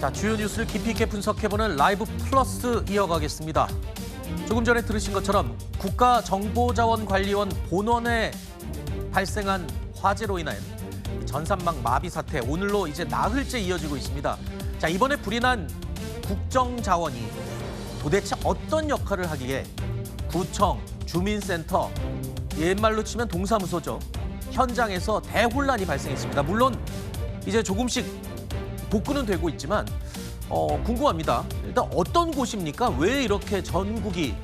자, 주요 뉴스를 깊이 있게 분석해보는 라이브 플러스 이어가겠습니다. 조금 전에 들으신 것처럼 국가정보자원관리원 본원에 발생한 화재로 인한 전산망 마비 사태, 오늘로 이제 나흘째 이어지고 있습니다. 자, 이번에 불이 난 국정자원이 도대체 어떤 역할을 하기에 구청, 주민센터, 옛말로 치면 동사무소죠. 현장에서 대혼란이 발생했습니다. 물론 이제 조금씩 복구는 되고 있지만 궁금합니다. 일단 어떤 곳입니까? 왜 이렇게 전국이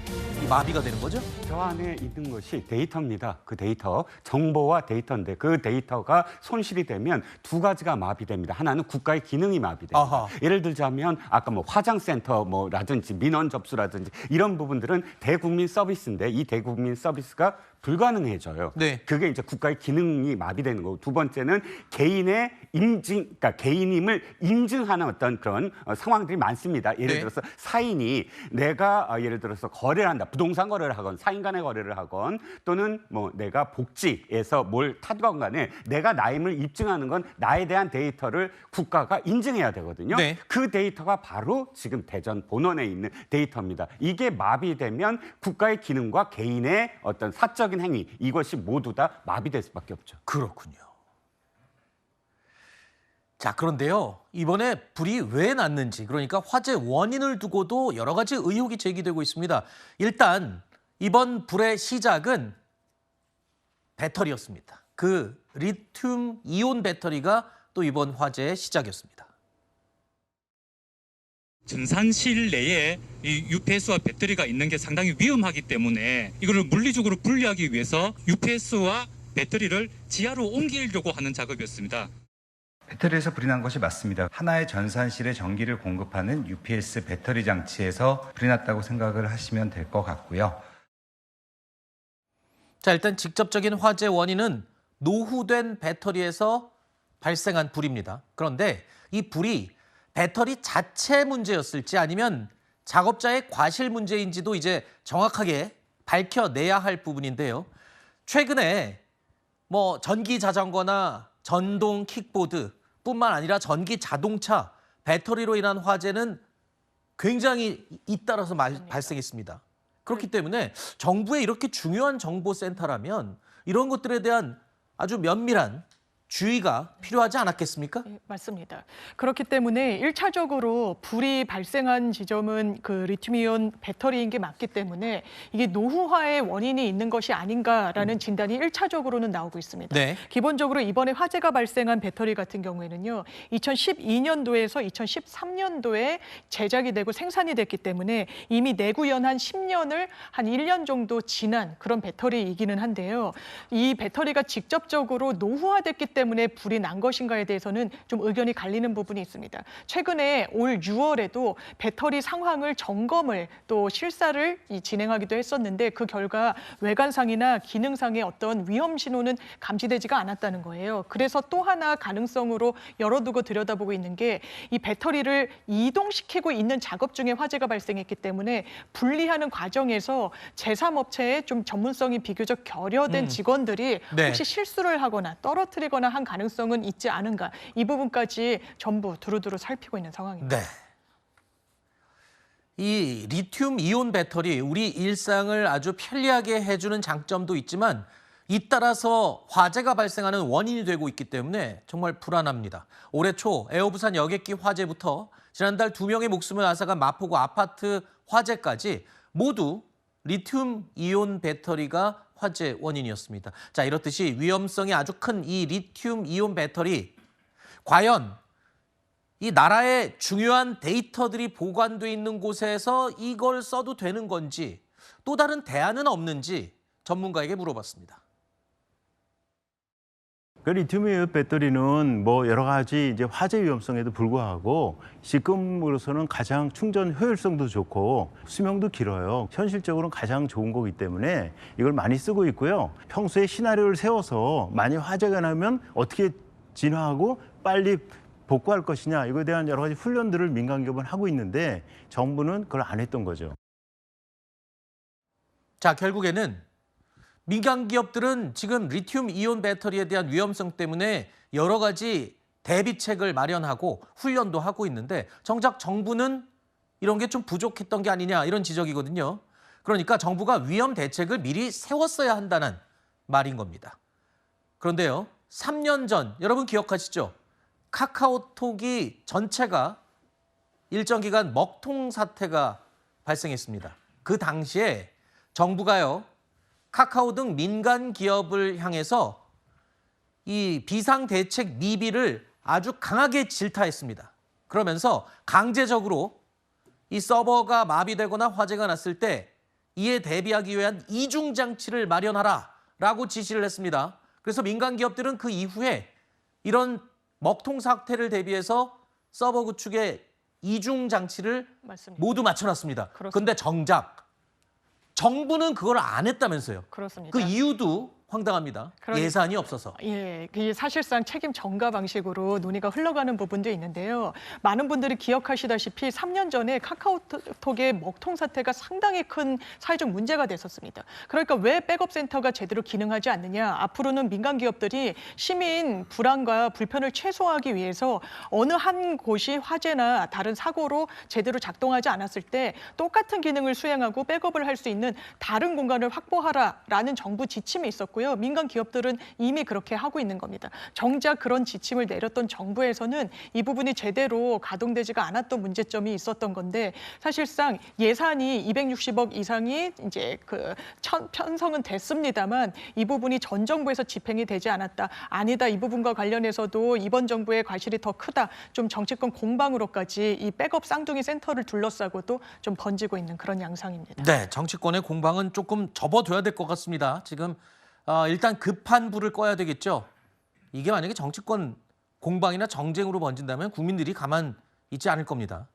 마비가 되는 거죠? 저 안에 있는 것이 데이터입니다. 그 데이터, 정보와 데이터인데 그 데이터가 손실이 되면 두 가지가 마비됩니다. 하나는 국가의 기능이 마비됩니다. 아하. 예를 들자면 아까 화장센터 라든지 민원 접수라든지 이런 부분들은 대국민 서비스인데 이 대국민 서비스가 불가능해져요. 네. 그게 이제 국가의 기능이 마비되는 거고, 두 번째는 개인의 그러니까 개인임을 인증하는 어떤 그런 상황들이 많습니다. 예를 네. 들어서 사인이 내가 예를 들어서 거래를 한다, 부동산 거래를 하건 사인 간의 거래를 하건 또는 내가 복지에서 뭘 타건 간에 내가 나임을 입증하는 건 나에 대한 데이터를 국가가 인증해야 되거든요. 네. 그 데이터가 바로 지금 대전 본원에 있는 데이터입니다. 이게 마비되면 국가의 기능과 개인의 어떤 사적인 행위, 이것이 모두 다 마비될 수밖에 없죠. 그렇군요. 자, 그런데요. 이번에 불이 왜 났는지, 그러니까 화재 원인을 두고도 여러 가지 의혹이 제기되고 있습니다. 일단 이번 불의 시작은 배터리였습니다. 그 리튬 이온 배터리가 또 이번 화재의 시작이었습니다. 전산실 내에 이 UPS와 배터리가 있는 게 상당히 위험하기 때문에 이거를 물리적으로 분리하기 위해서 UPS와 배터리를 지하로 옮기려고 하는 작업이었습니다. 배터리에서 불이 난 것이 맞습니다. 하나의 전산실에 전기를 공급하는 UPS 배터리 장치에서 불이 났다고 생각을 하시면 될 것 같고요. 자, 일단 직접적인 화재 원인은 노후된 배터리에서 발생한 불입니다. 그런데 이 불이 배터리 자체 문제였을지 아니면 작업자의 과실 문제인지도 이제 정확하게 밝혀내야 할 부분인데요. 최근에 전기 자전거나 전동 킥보드뿐만 아니라 전기 자동차, 배터리로 인한 화재는 굉장히 잇따라서 발생했습니다. 그렇기 때문에 정부의 이렇게 중요한 정보센터라면 이런 것들에 대한 아주 면밀한 주의가 필요하지 않았겠습니까? 네, 맞습니다. 그렇기 때문에 1차적으로 불이 발생한 지점은 그 리튬이온 배터리인 게 맞기 때문에 이게 노후화의 원인이 있는 것이 아닌가라는 진단이 1차적으로는 나오고 있습니다. 네. 기본적으로 이번에 화재가 발생한 배터리 같은 경우에는요. 2012년도에서 2013년도에 제작이 되고 생산이 됐기 때문에 이미 내구연 한 10년을 한 1년 정도 지난 그런 배터리이기는 한데요. 이 배터리가 직접적으로 노후화됐기 때문에 불이 난 것인가에 대해서는 좀 의견이 갈리는 부분이 있습니다. 최근에 올 6월에도 배터리 상황을 점검을 또 실사를 진행하기도 했었는데 그 결과 외관상이나 기능상의 어떤 위험 신호는 감지되지가 않았다는 거예요. 그래서 또 하나 가능성으로 열어두고 들여다보고 있는 게 이 배터리를 이동시키고 있는 작업 중에 화재가 발생했기 때문에 분리하는 과정에서 제3업체의 좀 전문성이 비교적 결여된 직원들이 네. 혹시 실수를 하거나 떨어뜨리거나 한 가능성은 있지 않은가, 이 부분까지 전부 두루두루 살피고 있는 상황입니다. 네. 이 리튬 이온 배터리, 우리 일상을 아주 편리하게 해주는 장점도 있지만 잇따라서 화재가 발생하는 원인이 되고 있기 때문에 정말 불안합니다. 올해 초 에어부산 여객기 화재부터 지난달 2명의 목숨을 앗아간 마포구 아파트 화재까지 모두 리튬 이온 배터리가 화재 원인이었습니다. 자, 이렇듯이 위험성이 아주 큰 이 리튬 이온 배터리, 과연 이 나라의 중요한 데이터들이 보관돼 있는 곳에서 이걸 써도 되는 건지, 또 다른 대안은 없는지 전문가에게 물어봤습니다. 그 리튬이온 배터리는 여러 가지 이제 화재 위험성에도 불구하고 지금으로서는 가장 충전 효율성도 좋고 수명도 길어요. 현실적으로는 가장 좋은 거기 때문에 이걸 많이 쓰고 있고요. 평소에 시나리오를 세워서 만약 화재가 나면 어떻게 진화하고 빨리 복구할 것이냐, 이거에 대한 여러 가지 훈련들을 민간기업은 하고 있는데 정부는 그걸 안 했던 거죠. 자, 결국에는 민간 기업들은 지금 리튬 이온 배터리에 대한 위험성 때문에 여러 가지 대비책을 마련하고 훈련도 하고 있는데 정작 정부는 이런 게 좀 부족했던 게 아니냐 이런 지적이거든요. 그러니까 정부가 위험 대책을 미리 세웠어야 한다는 말인 겁니다. 그런데요, 3년 전 여러분 기억하시죠? 카카오톡이 전체가 일정 기간 먹통 사태가 발생했습니다. 그 당시에 정부가요, 카카오 등 민간 기업을 향해서 이 비상대책 미비를 아주 강하게 질타했습니다. 그러면서 강제적으로 이 서버가 마비되거나 화재가 났을 때 이에 대비하기 위한 이중장치를 마련하라라고 지시를 했습니다. 그래서 민간 기업들은 그 이후에 이런 먹통 사태를 대비해서 서버 구축에 이중장치를 맞습니다. 모두 맞춰놨습니다. 그렇습니다. 그런데 정작 정부는 그걸 안 했다면서요. 그렇습니다. 그 이유도 황당합니다. 그러니까. 예산이 없어서. 예, 그게 사실상 책임 전가 방식으로 논의가 흘러가는 부분도 있는데요. 많은 분들이 기억하시다시피 3년 전에 카카오톡의 먹통 사태가 상당히 큰 사회적 문제가 됐었습니다. 그러니까 왜 백업센터가 제대로 기능하지 않느냐. 앞으로는 민간 기업들이 시민 불안과 불편을 최소화하기 위해서 어느 한 곳이 화재나 다른 사고로 제대로 작동하지 않았을 때 똑같은 기능을 수행하고 백업을 할 수 있는 다른 공간을 확보하라라는 정부 지침이 있었고 민간 기업들은 이미 그렇게 하고 있는 겁니다. 정작 그런 지침을 내렸던 정부에서는 이 부분이 제대로 가동되지가 않았던 문제점이 있었던 건데 사실상 예산이 260억 이상이 이제 편성은 됐습니다만 이 부분이 전 정부에서 집행이 되지 않았다. 아니다. 이 부분과 관련해서도 이번 정부의 과실이 더 크다. 좀 정치권 공방으로까지 이 백업 쌍둥이 센터를 둘러싸고도 좀 번지고 있는 그런 양상입니다. 네, 정치권의 공방은 조금 접어둬야 될 것 같습니다. 지금 일단 급한 불을 꺼야 되겠죠. 이게 만약에 정치권 공방이나 정쟁으로 번진다면 국민들이 가만 있지 않을 겁니다.